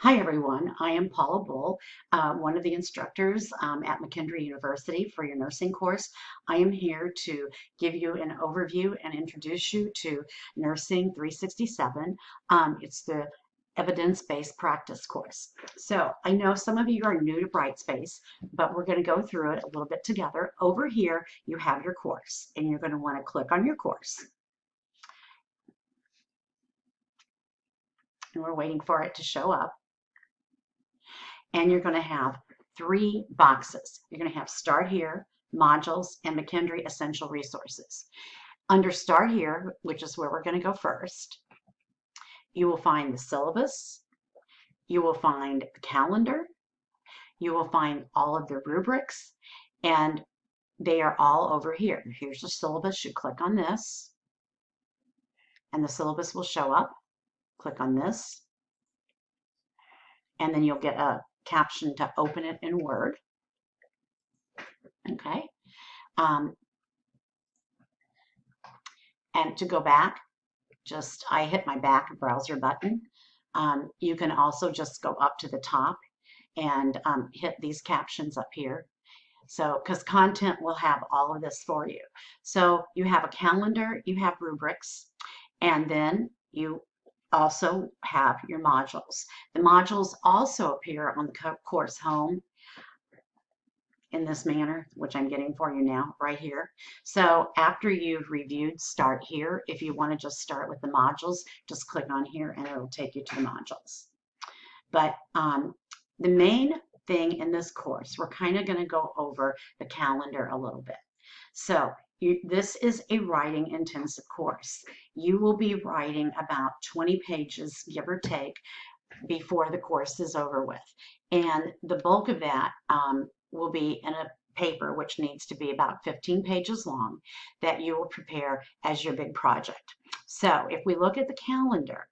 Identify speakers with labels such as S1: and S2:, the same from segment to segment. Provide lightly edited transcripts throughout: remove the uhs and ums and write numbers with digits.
S1: Hi everyone, I am Paula Bull, one of the instructors at McKendree University for your nursing course. I am here to give you an overview and introduce you to Nursing 367. It's the evidence-based practice course. So I know some of you are new to Brightspace, but we're going to go through it a little bit together. Over here, you have your course, and you're going to want to click on your course. And we're waiting for it to show up. And you're going to have three boxes. You're going to have Start Here, Modules, and McKendree Essential Resources. Under Start Here, which is where we're going to go first, you will find the syllabus, you will find the calendar, you will find all of the rubrics, and they are all over here. Here's the syllabus. You click on this, and the syllabus will show up. Click on this, and then you'll get a caption to open it in Word. Okay. And to go back, I hit my back browser button. You can also just go up to the top and hit these captions up here. So, because content will have all of this for you. So you have a calendar, you have rubrics, and then you also have your modules. The modules also appear on the course home in this manner, which I'm getting for you now right here. So after you've reviewed Start Here, if you want to just start with the modules, just click on here and it'll take you to the modules. But the main thing in this course, we're kind of going to go over the calendar a little bit. So this is a writing intensive course. You will be writing about 20 pages, give or take, before the course is over with. And the bulk of that will be in a paper which needs to be about 15 pages long that you will prepare as your big project. So if we look at the calendar,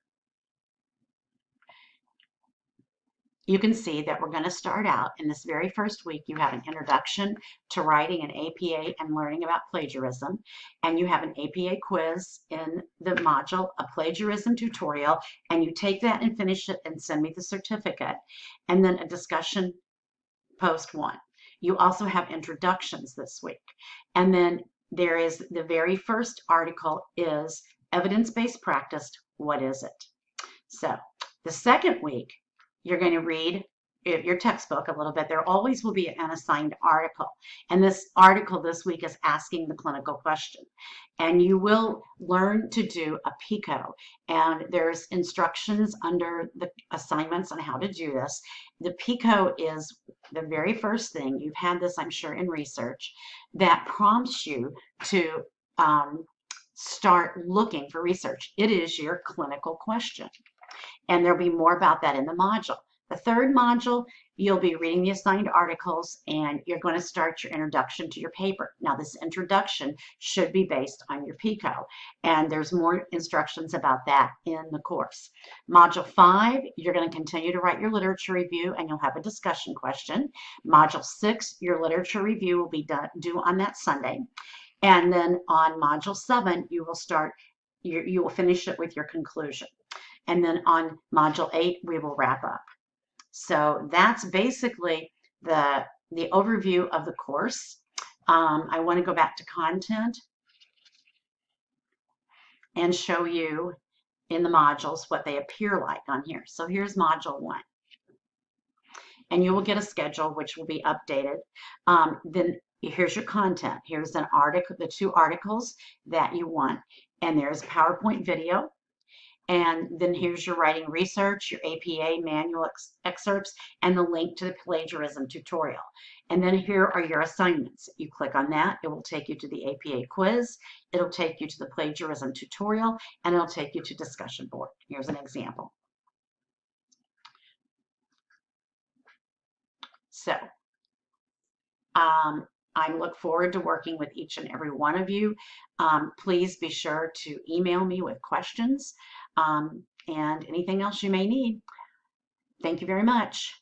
S1: you can see that we're going to start out in this very first week. You have an introduction to writing an APA and learning about plagiarism, and you have an APA quiz in the module, a plagiarism tutorial, and you take that and finish it and send me the certificate, and then a discussion post one. You also have introductions this week, and then there is the very first article is evidence-based practice. What is it? So the second week, you're going to read your textbook a little bit. There always will be an assigned article. And this article this week is asking the clinical question. And you will learn to do a PICO. And there's instructions under the assignments on how to do this. The PICO is the very first thing. You've had this, I'm sure, in research that prompts you to start looking for research. It is your clinical question. And there'll be more about that in the module. The third module, you'll be reading the assigned articles and you're going to start your introduction to your paper. Now, this introduction should be based on your PICO, and there's more instructions about that in the course. Module 5, you're going to continue to write your literature review and you'll have a discussion question. Module 6, your literature review will be due on that Sunday. And then on Module 7, you will finish it with your conclusion. And then on Module 8, we will wrap up. So that's basically the overview of the course. I want to go back to content and show you in the modules what they appear like on here. So here's Module 1. And you will get a schedule which will be updated. Then here's your content. Here's an article, the 2 articles that you want. And there's a PowerPoint video. And then here's your writing research, your APA manual excerpts, and the link to the plagiarism tutorial. And then here are your assignments. You click on that, it will take you to the APA quiz, it'll take you to the plagiarism tutorial, and it'll take you to discussion board. Here's an example. So, I look forward to working with each and every one of you. Please be sure to email me with questions and anything else you may need. Thank you very much.